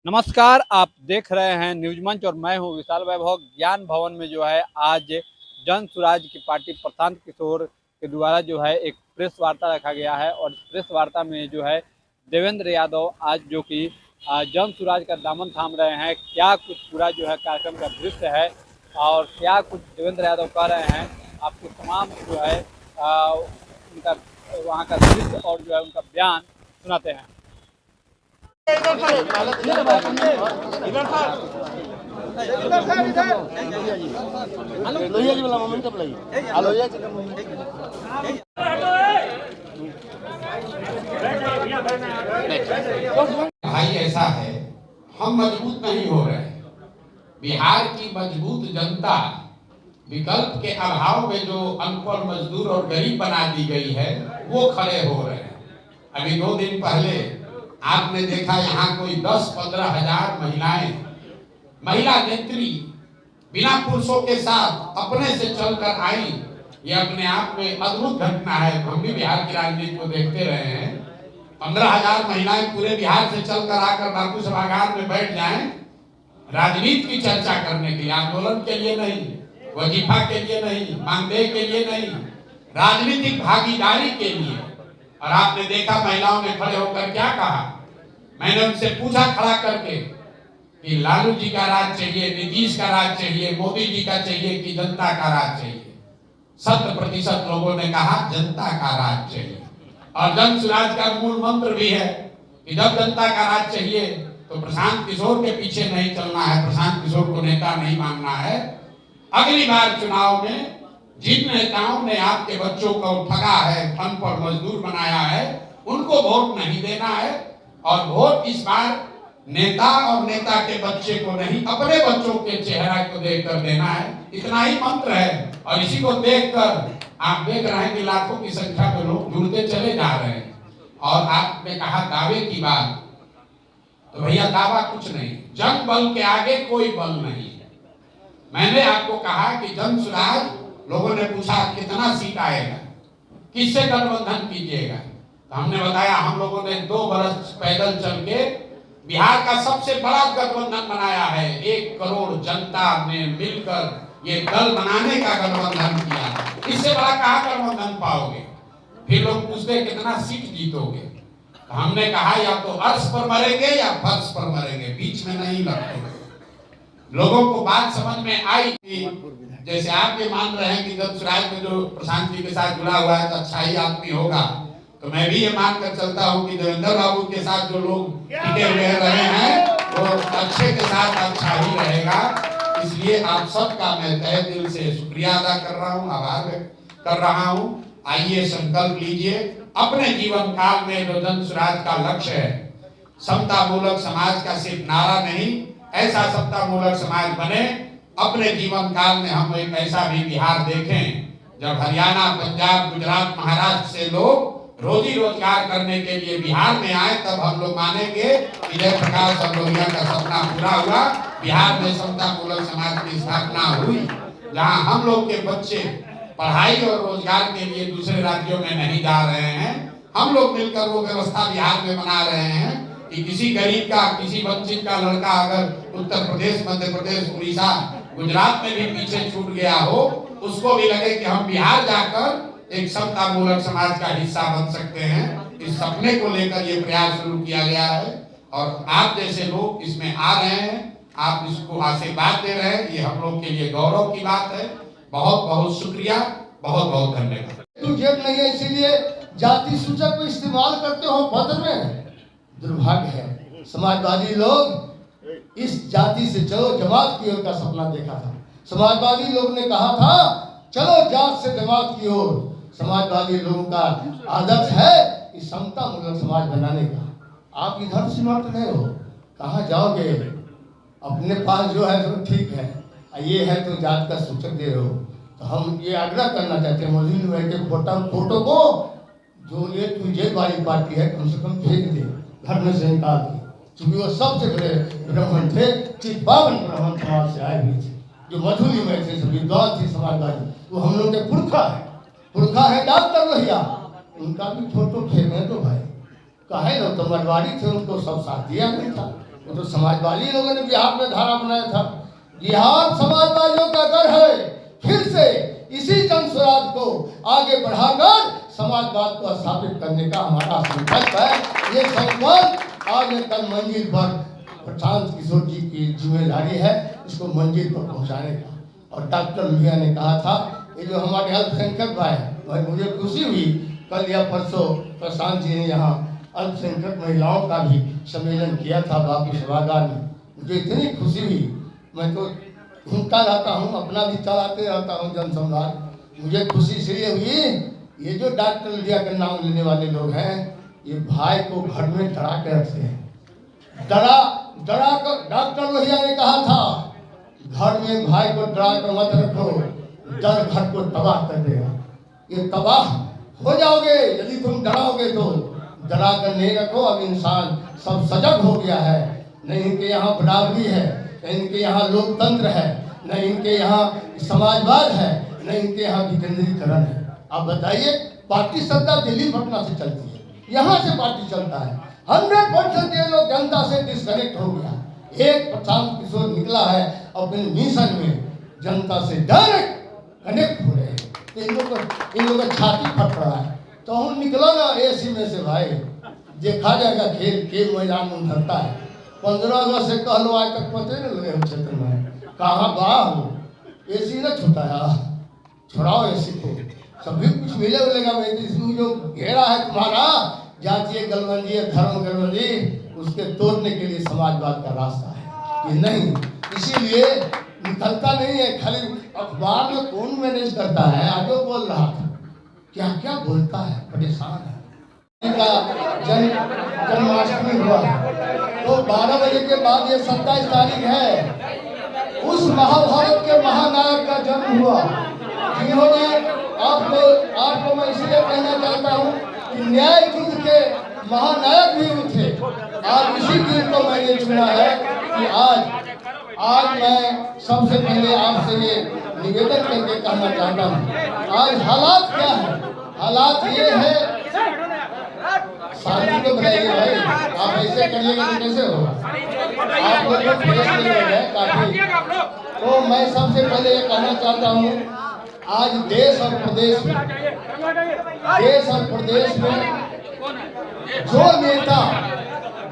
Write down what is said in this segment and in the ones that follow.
नमस्कार, आप देख रहे हैं न्यूज मंच और मैं हूं विशाल वैभव। ज्ञान भवन में जो है आज जन सुराज की पार्टी प्रशांत किशोर के द्वारा जो है एक प्रेस वार्ता रखा गया है और इस प्रेस वार्ता में जो है देवेंद्र यादव आज जो कि जन सुराज का दामन थाम रहे हैं। क्या कुछ पूरा जो है कार्यक्रम का दृश्य है और क्या कुछ देवेंद्र यादव कह रहे हैं, आपको तमाम जो है उनका वहाँ का दृश्य और जो है उनका बयान सुनाते हैं। भाई ऐसा है, हम मजबूत नहीं हो रहे। बिहार की मजबूत जनता विकल्प के अभाव में जो अनपढ़ मजदूर और गरीब बना दी गई है वो खड़े हो रहे हैं। अभी 2 दिन पहले आपने देखा यहाँ कोई 10-15 हजार महिला नेत्री बिना पुरुषों के साथ अपने से चलकर आई। ये अपने आप में अद्भुत घटना है। हम भी बिहार की राजनीति को देखते रहे हैं। 15,000 महिलाएं पूरे बिहार से चलकर आकर बापू सभागार में बैठ जाएं राजनीति की चर्चा करने के लिए, आंदोलन के लिए नहीं, वजीफा के लिए नहीं, मानदेय के लिए नहीं, राजनीतिक भागीदारी के लिए। और आपने देखा महिलाओं ने खड़े होकर क्या कहा। मैंने उनसे पूछा खड़ा करके कि लालू जी का राज चाहिए, नीतीश का राज चाहिए, मोदी जी का चाहिए कि जनता का राज चाहिए। 100% लोगों ने कहा जनता का राज चाहिए। और जन सुराज का मूल मंत्र भी है कि जब जनता का राज चाहिए तो प्रशांत किशोर के पीछे नहीं चलना है, प्रशांत किशोर को नेता नहीं मानना है। अगली बार चुनाव में जिन नेताओं ने आपके बच्चों को ठगा है, अनपढ़ मजदूर बनाया है, उनको वोट नहीं देना है। और वोट इस बार नेता और नेता के बच्चे को नहीं, अपने बच्चों के चेहरा को देखकर देना है। इतना ही मंत्र है। और इसी को देखकर आप देख रहे हैं कि लाखों की संख्या में लोग जुड़ते चले जा रहे हैं। और आपने कहा दावे की बात, तो भैया दावा कुछ नहीं, जन बल के आगे कोई बल नहीं है। मैंने आपको कहा कि जन सुराज, लोगों ने पूछा कितना सीट आएगा, किससे गठबंधन कीजिएगा, तो हमने बताया हम लोगों ने 2 बरस पैदल चल के बिहार का सबसे बड़ा गठबंधन बनाया है। 1 करोड़ जनता ने मिलकर ये दल बनाने का गठबंधन किया। इससे बड़ा कहाँ गठबंधन पाओगे। फिर लोग पूछते कितना सीट जीतोगे, तो हमने कहा या तो अर्श पर मरेंगे या फर्श पर मरेंगे, बीच में नहीं लड़ते। लोगों को बात समझ में आई कि जैसे आप ये मान रहे हैं कि जब सुराज में जो प्रशांत जी के साथ जुड़ा हुआ है तो अच्छा ही आदमी होगा, तो मैं भी ये मानकर चलता हूँ कि देवेंद्र बाबू के साथ जो लोग टिके हुए रहे हैं वो अच्छे के साथ अच्छा ही रहेगा। इसलिए आप सबका मैं तहे दिल से शुक्रिया अदा कर रहा हूँ, आभार व्यक्त कर रहा हूँ। आइए संकल्प लीजिए अपने जीवन काल में जो जन सुराज का लक्ष्य है, समता मूलक समाज का सिर्फ नारा नहीं, ऐसा समता मूलक समाज बने। अपने जीवन काल में हम एक ऐसा भी बिहार देखें जब हरियाणा, पंजाब, गुजरात, महाराष्ट्र से लोग रोजी रोजगार करने के लिए बिहार में आए, तब हम लोग मानेंगे कि जयप्रकाश और लोहिया का सपना पूरा हुआ। बिहार में समता मूलक समाज की स्थापना हुई, जहां हम लोग के बच्चे पढ़ाई और रोजगार के लिए दूसरे राज्यों में नहीं जा रहे हैं। हम लोग मिलकर वो व्यवस्था बिहार में बना रहे हैं कि किसी गरीब का, किसी वंचित का लड़का अगर उत्तर प्रदेश, मध्य प्रदेश, उड़ीसा, गुजरात में भी पीछे छूट गया हो, उसको भी लगे कि हम बिहार जाकर एक समता मूलक समाज का हिस्सा बन सकते हैं। इस सपने को लेकर ये प्रयास शुरू किया गया है और आप जैसे लोग इसमें आ रहे हैं, आप इसको आशीर्वाद दे रहे हैं, ये हम लोग के लिए गौरव की बात है। बहुत बहुत शुक्रिया, बहुत बहुत धन्यवाद। तुम जेब नहीं है इसीलिए जाति सूचक को इस्तेमाल करते हो पद में, दुर्भाग्य है। समाजवादी लोग इस जाति से चलो जमात की ओर का सपना देखा था। समाजवादी लोग ने कहा था चलो जात से जमात की ओर। समाजवादी लोगों का आदर्श है कि समता मूलक समाज बनाने का। आप इधर सीमांत नहीं हो, कहाँ जाओगे। अपने पास जो है तो ठीक है, ये है तो जात का सूचक दे रहे हो। तो हम ये आग्रह करना चाहते हैं मोदी भाई के फोटो को जो ये जेल वाली पार्टी है कम से कम फेंक दे, घर में से निकाल दे। क्योंकि वो सबसे बड़े ब्राह्मण थे, 52 ब्राह्मण समाज से आए हुए थे, जो मधुली में थे, विद्वान थे समाजवादी। वो हम लोग के पुरखा है डॉक्टर लोहिया, उनका भी फोटो फेंकने तो भाई कहे लोग तो मरवाड़ी थे, उनको सब साथ दिया नहीं था। वो तो समाजवादी लोगों ने बिहार में धारा बनाया था। बिहार समाजवादियों का घर है। फिर से इसी जन स्वराज को आगे बढ़ाकर समाजवाद को स्थापित करने का हमारा संकल्प है। ये संकल्प आगे कल मंजिल पर प्रशांत किशोर जी की जिम्मेदारी है, इसको मंजिल पर पहुंचाने का। और डॉक्टर लोहिया ने कहा था, ये जो हमारे अल्पसंख्यक भाई, मुझे खुशी हुई कल या परसों प्रशांत जी ने यहाँ अल्पसंख्यक महिलाओं का भी सम्मेलन किया था बापू सभागार में। मुझे इतनी खुशी हुई, मैं तो घूमता रहता हूँ, अपना भी चलाते रहता हूँ जनसंवाद। मुझे खुशी इसलिए हुई, ये जो डॉक्टर लोहिया का नाम लेने वाले लोग हैं, ये भाई को घर में डरा के रखते हैं। डरा कर डॉक्टर लोहिया ने कहा था, घर में भाई को डरा कर मत रखो, डर घर को तबाह कर देगा। ये तबाह हो जाओगे यदि तुम डराओगे तो। डरा कर नहीं रखो। अब इंसान सब सजग हो गया है। न इनके यहाँ बराबरी है, न इनके यहाँ लोकतंत्र है, न इनके यहाँ समाजवाद है, न इनके यहाँ विकेंद्रीकरण है। आप बताइए, पार्टी सत्ता दिल्ली पटना से चलती है, यहाँ से पार्टी चलता है। 100% ये लोग जनता से डिस्कनेक्ट हो गया। एक प्रशांत किशोर निकला है अपने मिशन में, जनता से डायरेक्ट कनेक्ट हो रहे हैं। इन लोगों का छाती फट रहा है। तो हम निकला ना एसी में से भाई, देखा जाएगा खेल के मैदान में उतरता है। 15 अगस्त से कह लो आज तक पते नहीं लगे हम क्षेत्र में कहाँ बाह हो। एसी ना छुटाया, छुड़ाओ एसी को, सभी कुछ मिलेगा। इसमें जो घेरा है तुम्हारा जातीय गलबंदी, धर्म गलबंदी, उसके तोड़ने के लिए समाजवाद का रास्ता है। ये नहीं, इसीलिए निकलता नहीं है। खाली अखबार में कौन मैनेज करता है, आगे बोल रहा था, क्या क्या बोलता है, परेशान है। जन्माष्टमी हुआ तो 12 बजे के बाद, ये 27 तारीख है, उस महाभारत के महानायक का जन्म हुआ, जिन्होंने आपको मैं इसलिए कहना चाहता हूँ कि न्याय युद्ध के महानायक भी उठे। आज इसी दिन को मैंने चुना है कि आज मैं सबसे पहले आपसे ये निवेदन करके कहना चाहता हूँ, आज हालात क्या है। हालात ये है, शांति को बनाइए भाई, आप ऐसे करिएगा तो कैसे होगा। आप लोग प्रेस में लोग हैं काफी, तो मैं सबसे पहले ये कहना चाहता हूँ, आज देश और प्रदेश में जो नेता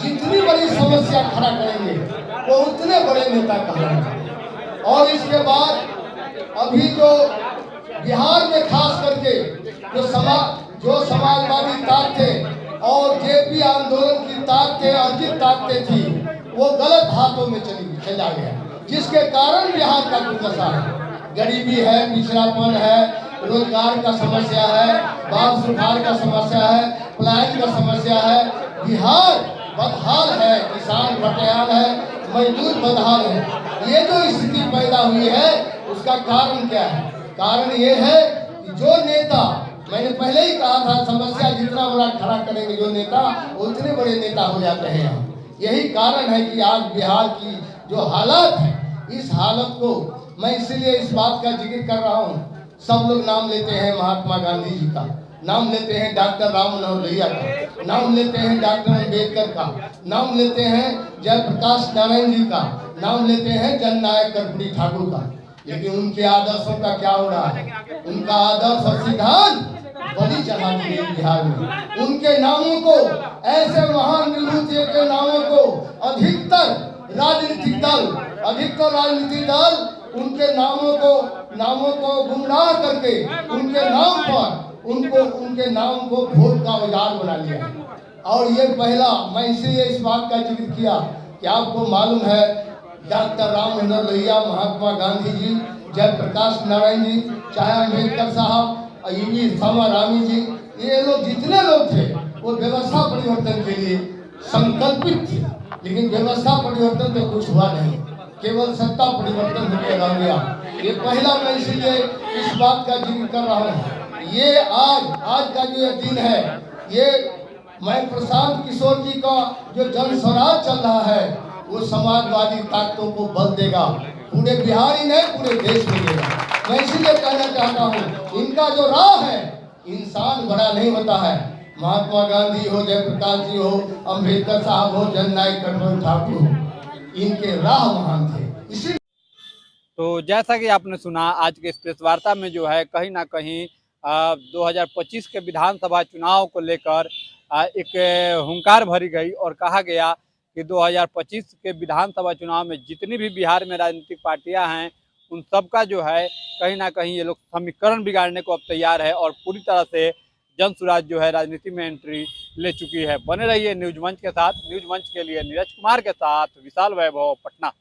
जितनी बड़ी समस्या खड़ा करेंगे वो उतने बड़े नेता कहलाएंगे। और इसके बाद अभी जो बिहार में खास करके जो समाजवादी ताकतें और जेपी आंदोलन की ताकतें, अर्जित ताकतें थी, वो गलत हाथों में चला गया, जिसके कारण बिहार का दुर्दशा है। गरीबी है, पिछड़ापन है, रोजगार का समस्या है, बाढ़ सुखाड़ का समस्या है, पलायन का समस्या है। बिहार बदहाल है, किसान बदहाल है, मजदूर बदहाल है। ये जो स्थिति पैदा हुई है उसका कारण क्या है? कारण ये है कि जो नेता, मैंने पहले ही कहा था, समस्या जितना बड़ा खड़ा करेंगे जो नेता, उतने बड़े नेता हो जाते हैं हम। यही कारण है कि आज बिहार की जो हालत है, इस हालत को मैं इसलिए इस बात का जिक्र कर रहा हूँ। सब लोग नाम लेते हैं महात्मा गांधी जी का, नाम लेते हैं डॉक्टर राम मनोहर लोहिया का, नाम लेते हैं डॉक्टर अम्बेडकर का, नाम लेते हैं जयप्रकाश नारायण जी का, नाम लेते हैं जननायक कर्पूरी ठाकुर का, लेकिन उनके आदर्शों का क्या हो रहा है? उनका आदर्श और सिद्धांत बलि चढ़ा दिए बिहार में। उनके नामों को, ऐसे महान विभूतियों के नामों को अधिकतर राजनीतिक दल उनके नामों को गुमराह करके उनके नाम को वोट का औजार बना लिया। और ये पहला, मैं इसीलिए इस बात का जिक्र किया कि आपको मालूम है डॉक्टर राम मनोहर लोहिया, महात्मा गांधी जी, जयप्रकाश नारायण जी, चाहे अम्बेडकर साहब, ईवी रामी जी, ये लोग जितने लोग थे वो व्यवस्था परिवर्तन के लिए संकल्पित थे, लेकिन व्यवस्था परिवर्तन तो कुछ हुआ नहीं, केवल सत्ता परिवर्तन होकर रह गया। ये पहला मैं इसलिए इस बात का जिक्र कर रहा हूँ। ये आज का जो ये दिन है, ये मैं प्रशांत किशोर जी का जो जन स्वराज चल रहा है, वो समाजवादी ताकतों को बल देगा, पूरे बिहार ही नहीं पूरे देश में देगा। मैं इसीलिए कहना चाहता हूँ, इनका जो राह है, इंसान बड़ा नहीं होता है, महात्मा गांधी हो, जयप्रकाश जी हो, अम्बेडकर साहब हो, जननायक कर्पूरी ठाकुर हो, इनके राह महान थे। इसी तो जैसा कि आपने सुना, आज के इस प्रेस वार्ता में जो है कहीं ना कहीं 2025 के विधानसभा चुनाव को लेकर एक हुंकार भरी गई और कहा गया कि 2025 के विधानसभा चुनाव में जितनी भी बिहार में राजनीतिक पार्टियां हैं, उन सब का जो है कहीं ना कहीं ये लोग समीकरण बिगाड़ने को अब तैयार है और पूरी तरह से जन सुराज जो है राजनीति में एंट्री ले चुकी है। बने रहिए न्यूज मंच के साथ। न्यूज मंच के लिए नीरज कुमार के साथ विशाल वैभव, पटना।